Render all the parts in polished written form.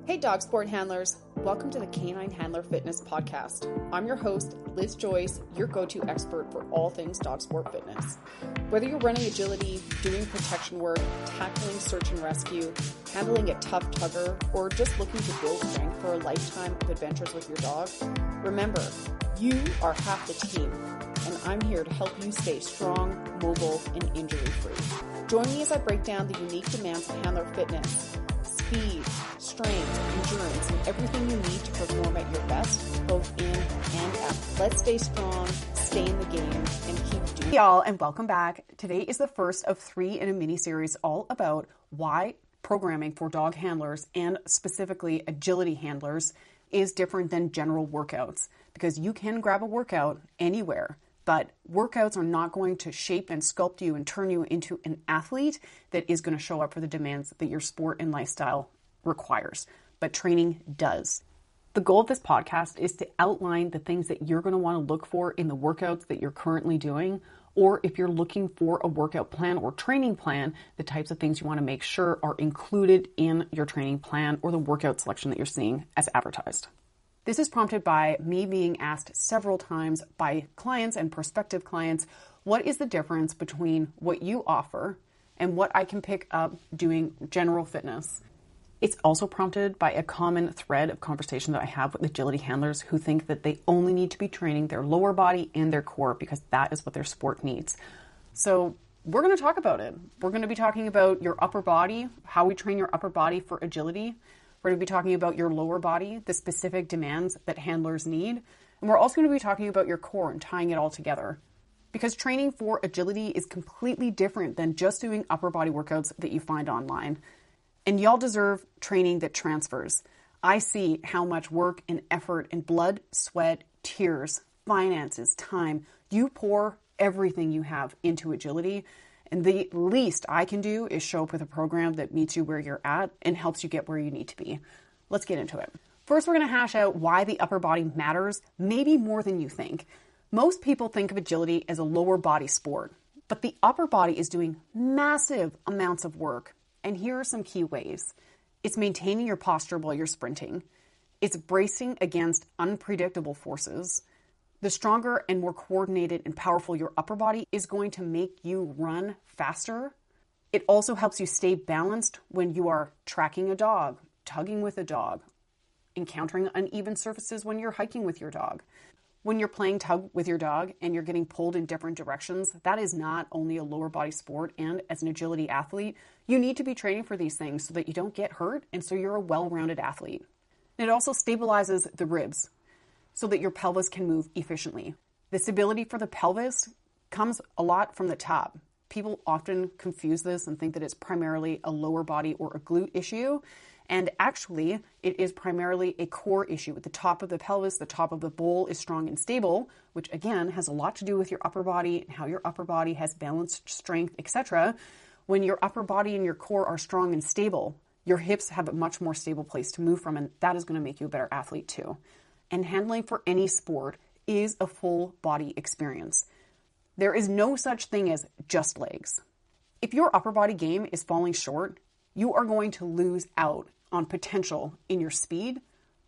Hey dog sport handlers, welcome to the Canine Handler Fitness Podcast. I'm your host, Liz Joyce, your go-to expert for all things dog sport fitness. Whether you're running agility, doing protection work, tackling search and rescue, handling a tough tugger, or just looking to build strength for a lifetime of adventures with your dog, remember, you are half the team, and I'm here to help you stay strong, mobile, and injury-free. Join me as I break down the unique demands of handler fitness, speed, strength, endurance, and everything you need to perform at your best, both in and out. Let's stay strong, stay in the game, and keep doing it. Hey y'all, and welcome back. Today is the first of 3 in a mini-series all about why programming for dog handlers, and specifically agility handlers, is different than general workouts. Because you can grab a workout anywhere, but workouts are not going to shape and sculpt you and turn you into an athlete that is going to show up for the demands that your sport and lifestyle requires. But training does. The goal of this podcast is to outline the things that you're going to want to look for in the workouts that you're currently doing, or if you're looking for a workout plan or training plan, the types of things you want to make sure are included in your training plan or the workout selection that you're seeing as advertised. This is prompted by me being asked several times by clients and prospective clients, what is the difference between what you offer and what I can pick up doing general fitness? It's also prompted by a common thread of conversation that I have with agility handlers who think that they only need to be training their lower body and their core because that is what their sport needs. So we're going to talk about it. We're going to be talking about your upper body, how we train your upper body for agility. We're going to be talking about your lower body, the specific demands that handlers need. And we're also going to be talking about your core and tying it all together. Because training for agility is completely different than just doing upper body workouts that you find online. And y'all deserve training that transfers. I see how much work and effort and blood, sweat, tears, finances, time, you pour everything you have into agility. And the least I can do is show up with a program that meets you where you're at and helps you get where you need to be. Let's get into it. First, we're going to hash out why the upper body matters, maybe more than you think. Most people think of agility as a lower body sport, but the upper body is doing massive amounts of work. And here are some key ways. It's maintaining your posture while you're sprinting. It's bracing against unpredictable forces. The stronger and more coordinated and powerful your upper body is going to make you run faster. It also helps you stay balanced when you are tracking a dog, tugging with a dog, encountering uneven surfaces when you're hiking with your dog. When you're playing tug with your dog and you're getting pulled in different directions, that is not only a lower body sport, and as an agility athlete, you need to be training for these things so that you don't get hurt and so you're a well-rounded athlete. It also stabilizes the ribs, so that your pelvis can move efficiently. The stability for the pelvis comes a lot from the top. People often confuse this and think that it's primarily a lower body or a glute issue. And actually, it is primarily a core issue. At the top of the pelvis, the top of the bowl is strong and stable, which again has a lot to do with your upper body and how your upper body has balanced strength, etc. When your upper body and your core are strong and stable, your hips have a much more stable place to move from, and that is going to make you a better athlete too. And handling for any sport is a full body experience. There is no such thing as just legs. If your upper body game is falling short, you are going to lose out on potential in your speed,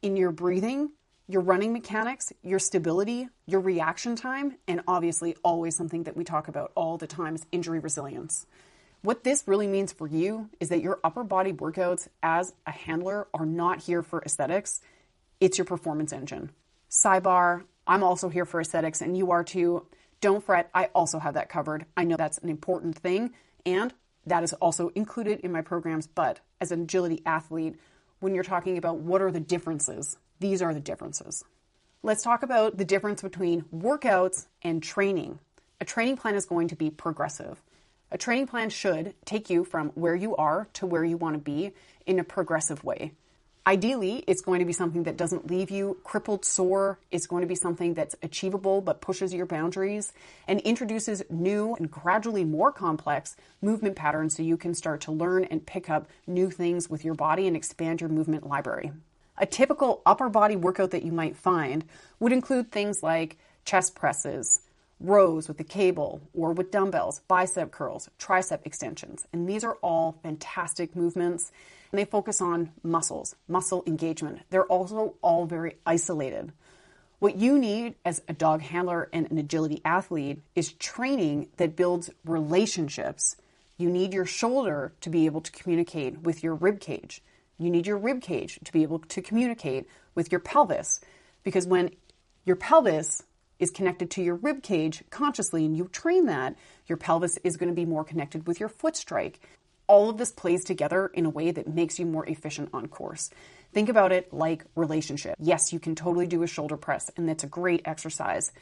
in your breathing, your running mechanics, your stability, your reaction time, and obviously always something that we talk about all the time is injury resilience. What this really means for you is that your upper body workouts as a handler are not here for aesthetics. It's your performance engine. Sidebar, I'm also here for aesthetics and you are too. Don't fret, I also have that covered. I know that's an important thing and that is also included in my programs, but as an agility athlete, when you're talking about what are the differences, these are the differences. Let's talk about the difference between workouts and training. A training plan is going to be progressive. A training plan should take you from where you are to where you want to be in a progressive way. Ideally, it's going to be something that doesn't leave you crippled, sore. It's going to be something that's achievable but pushes your boundaries and introduces new and gradually more complex movement patterns so you can start to learn and pick up new things with your body and expand your movement library. A typical upper body workout that you might find would include things like chest presses, rows with the cable or with dumbbells, bicep curls, tricep extensions. And these are all fantastic movements. And they focus on muscles, muscle engagement. They're also all very isolated. What you need as a dog handler and an agility athlete is training that builds relationships. You need your shoulder to be able to communicate with your rib cage. You need your rib cage to be able to communicate with your pelvis, because when your pelvis is connected to your rib cage consciously and you train that, your pelvis is going to be more connected with your foot strike. All of this plays together in a way that makes you more efficient on course. Think about it like relationship. Yes, you can totally do a shoulder press, and that's a great exercise.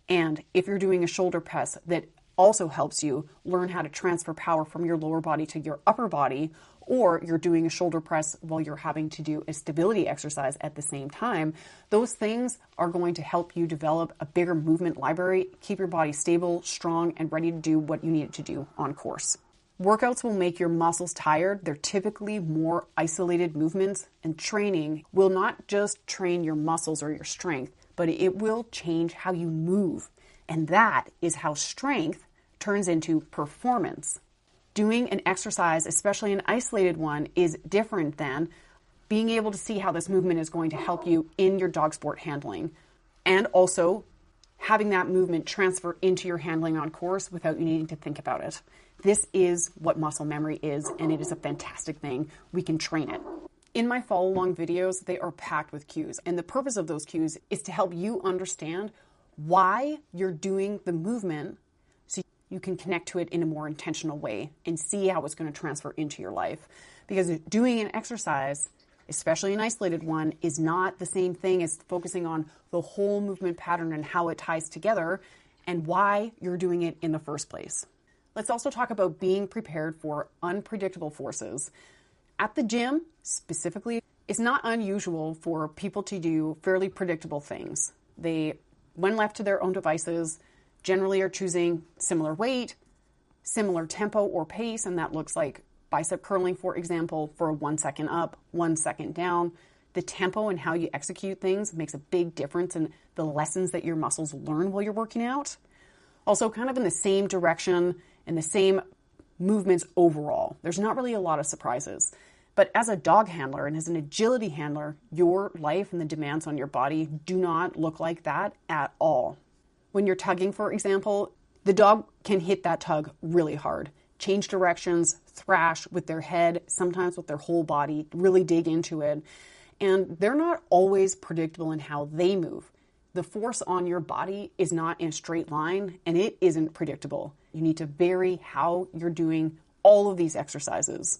And if you're doing a shoulder press that also helps you learn how to transfer power from your lower body to your upper body, or you're doing a shoulder press while you're having to do a stability exercise at the same time, those things are going to help you develop a bigger movement library, keep your body stable, strong, and ready to do what you need it to do on course. Workouts will make your muscles tired. They're typically more isolated movements, and training will not just train your muscles or your strength, but it will change how you move. And that is how strength turns into performance. Doing an exercise, especially an isolated one, is different than being able to see how this movement is going to help you in your dog sport handling, and also having that movement transfer into your handling on course without you needing to think about it. This is what muscle memory is, and it is a fantastic thing. We can train it. In my follow-along videos, they are packed with cues, and the purpose of those cues is to help you understand why you're doing the movement so you can connect to it in a more intentional way and see how it's going to transfer into your life. Because doing an exercise, especially an isolated one, is not the same thing as focusing on the whole movement pattern and how it ties together and why you're doing it in the first place. Let's also talk about being prepared for unpredictable forces. At the gym, specifically, it's not unusual for people to do fairly predictable things. They, when left to their own devices, generally are choosing similar weight, similar tempo or pace, and that looks like bicep curling, for example, for a 1 second up, 1 second down. The tempo and how you execute things makes a big difference in the lessons that your muscles learn while you're working out. Also, kind of in the same direction and the same movements overall. There's not really a lot of surprises. But as a dog handler and as an agility handler, your life and the demands on your body do not look like that at all. When you're tugging, for example, the dog can hit that tug really hard, change directions, thrash with their head, sometimes with their whole body, really dig into it. And they're not always predictable in how they move. The force on your body is not in a straight line, and it isn't predictable. You need to vary how you're doing all of these exercises.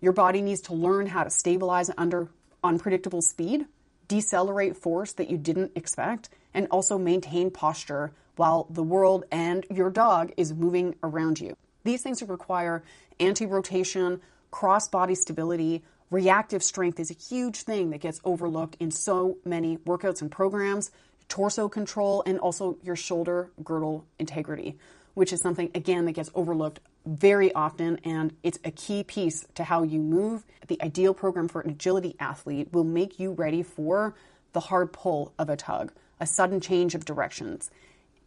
Your body needs to learn how to stabilize under unpredictable speed, decelerate force that you didn't expect, and also maintain posture while the world and your dog is moving around you. These things require anti-rotation, cross-body stability. Reactive strength is a huge thing that gets overlooked in so many workouts and programs. Torso control, and also your shoulder girdle integrity, which is something, again, that gets overlooked very often, and it's a key piece to how you move. The ideal program for an agility athlete will make you ready for the hard pull of a tug, a sudden change of directions,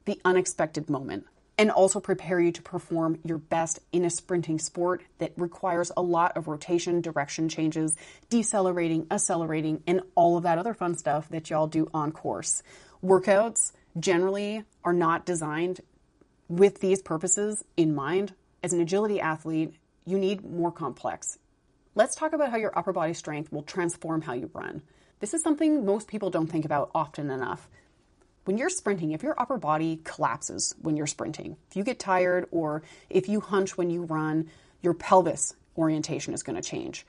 the unexpected moment, and also prepare you to perform your best in a sprinting sport that requires a lot of rotation, direction changes, decelerating, accelerating, and all of that other fun stuff that y'all do on course. Workouts generally are not designed with these purposes in mind. As an agility athlete, you need more complex. Let's talk about how your upper body strength will transform how you run. This is something most people don't think about often enough. When you're sprinting, if your upper body collapses when you're sprinting, if you get tired or if you hunch when you run, your pelvis orientation is going to change.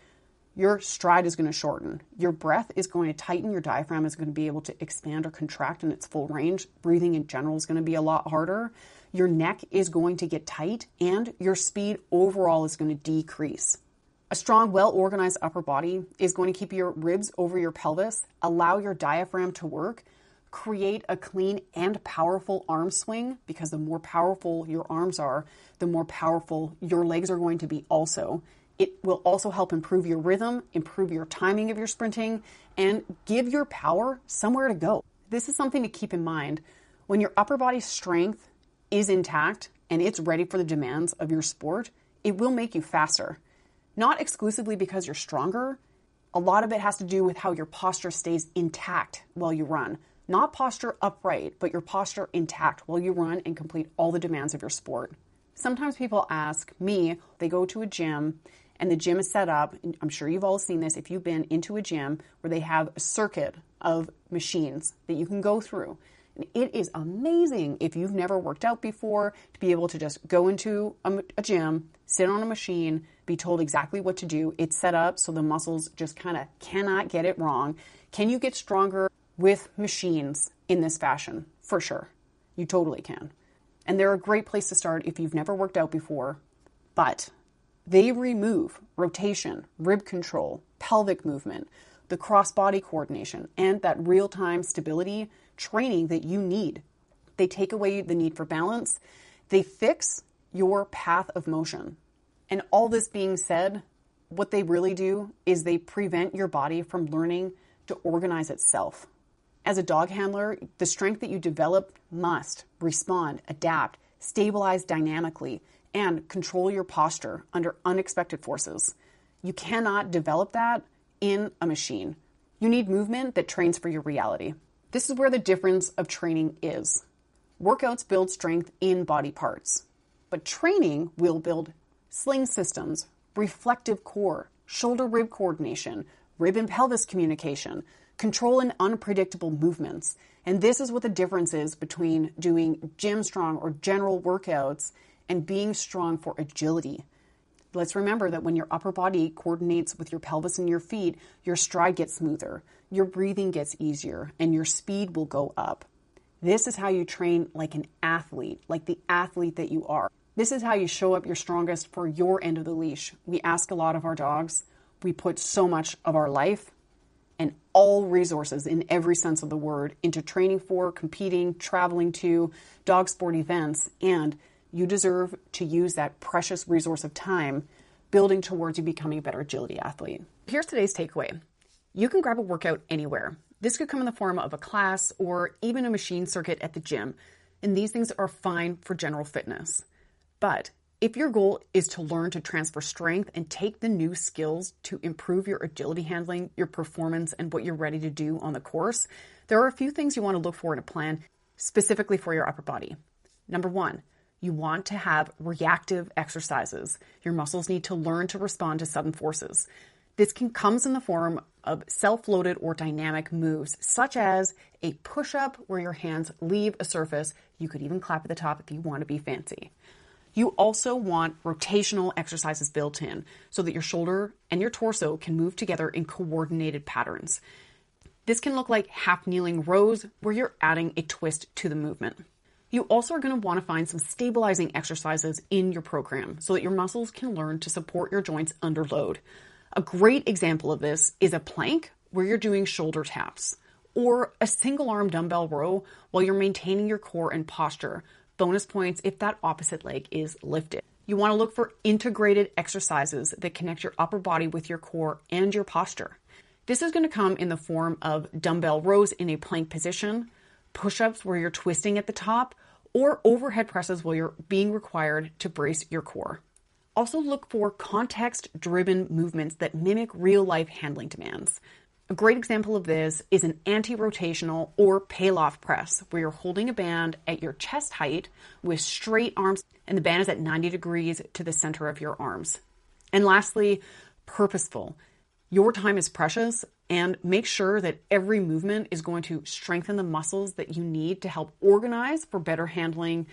Your stride is going to shorten. Your breath is going to tighten. Your diaphragm is going to be able to expand or contract in its full range. Breathing in general is going to be a lot harder. Your neck is going to get tight, and your speed overall is going to decrease. A strong, well-organized upper body is going to keep your ribs over your pelvis, allow your diaphragm to work, create a clean and powerful arm swing, because the more powerful your arms are, the more powerful your legs are going to be also. It will also help improve your rhythm, improve your timing of your sprinting, and give your power somewhere to go. This is something to keep in mind. When your upper body strength is intact and it's ready for the demands of your sport, it will make you faster. Not exclusively because you're stronger. A lot of it has to do with how your posture stays intact while you run. Not posture upright, but your posture intact while you run and complete all the demands of your sport. Sometimes people ask me, they go to a gym and the gym is set up. I'm sure you've all seen this if you've been into a gym where they have a circuit of machines that you can go through. And it is amazing if you've never worked out before to be able to just go into a gym, sit on a machine, be told exactly what to do. It's set up so the muscles just kind of cannot get it wrong. Can you get stronger with machines in this fashion? For sure. You totally can. And they're a great place to start if you've never worked out before. But they remove rotation, rib control, pelvic movement, the cross-body coordination, and that real-time stability training that you need. They take away the need for balance. They fix your path of motion. And all this being said, what they really do is they prevent your body from learning to organize itself. As a dog handler, the strength that you develop must respond, adapt, stabilize dynamically, and control your posture under unexpected forces. You cannot develop that in a machine. You need movement that trains for your reality. This is where the difference of training is. Workouts build strength in body parts, but training will build sling systems, reflective core, shoulder-rib coordination, rib and pelvis communication, control and unpredictable movements. And this is what the difference is between doing gym strong or general workouts and being strong for agility. Let's remember that when your upper body coordinates with your pelvis and your feet, your stride gets smoother, your breathing gets easier, and your speed will go up. This is how you train like an athlete, like the athlete that you are. This is how you show up your strongest for your end of the leash. We ask a lot of our dogs. We put so much of our life and all resources in every sense of the word into training for, competing, traveling to dog sport events, and you deserve to use that precious resource of time building towards you becoming a better agility athlete. Here's today's takeaway. You can grab a workout anywhere. This could come in the form of a class or even a machine circuit at the gym, and these things are fine for general fitness. But if your goal is to learn to transfer strength and take the new skills to improve your agility handling, your performance, and what you're ready to do on the course, there are a few things you want to look for in a plan specifically for your upper body. Number one, you want to have reactive exercises. Your muscles need to learn to respond to sudden forces. This comes in the form of self-loaded or dynamic moves, such as a push-up where your hands leave a surface. You could even clap at the top if you want to be fancy. You also want rotational exercises built in so that your shoulder and your torso can move together in coordinated patterns. This can look like half kneeling rows where you're adding a twist to the movement. You also are going to want to find some stabilizing exercises in your program so that your muscles can learn to support your joints under load. A great example of this is a plank where you're doing shoulder taps, or a single arm dumbbell row while you're maintaining your core and posture. Bonus points if that opposite leg is lifted. You want to look for integrated exercises that connect your upper body with your core and your posture. This is going to come in the form of dumbbell rows in a plank position, push-ups where you're twisting at the top, or overhead presses where you're being required to brace your core. Also look for context-driven movements that mimic real-life handling demands. A great example of this is an anti-rotational or Pallof press, where you're holding a band at your chest height with straight arms, and the band is at 90 degrees to the center of your arms. And lastly, purposeful. Your time is precious, and make sure that every movement is going to strengthen the muscles that you need to help organize for better handling,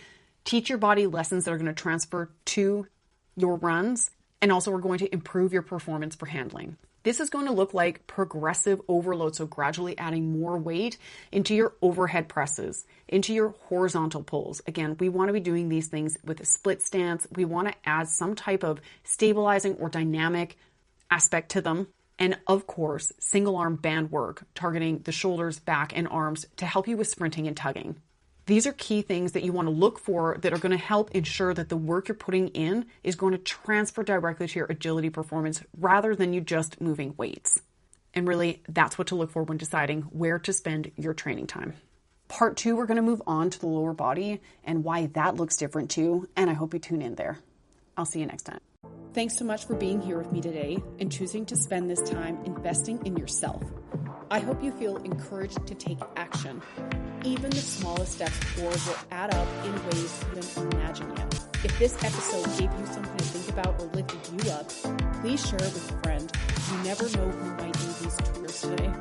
teach your body lessons that are going to transfer to your runs, and also are going to improve your performance for handling. This is going to look like progressive overload, so gradually adding more weight into your overhead presses, into your horizontal pulls. Again, we want to be doing these things with a split stance. We want to add some type of stabilizing or dynamic aspect to them. And of course, single arm band work, targeting the shoulders, back, and arms to help you with sprinting and tugging. These are key things that you want to look for that are going to help ensure that the work you're putting in is going to transfer directly to your agility performance rather than you just moving weights. And really, that's what to look for when deciding where to spend your training time. Part 2, we're going to move on to the lower body and why that looks different too, and I hope you tune in there. I'll see you next time. Thanks so much for being here with me today and choosing to spend this time investing in yourself. I hope you feel encouraged to take action. Even the smallest steps forward will add up in ways you didn't imagine yet. If this episode gave you something to think about or lifted you up, please share it with a friend. You never know who might need these tools today.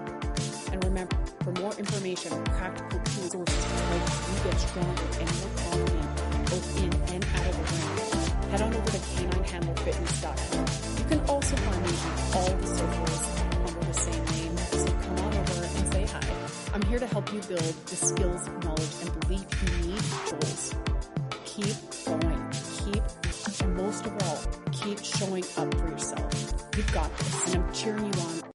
And remember, for more information and practical tools to help you get stronger and more confident both in and out of the ring, head on over to caninehandlerfitness.com. You can also find me on all the socials under the same name, so come on over and say hi. I'm here to help you build the skills, knowledge, and belief you need, Jules. Keep going. And most of all, keep showing up for yourself. You've got this, and I'm cheering you on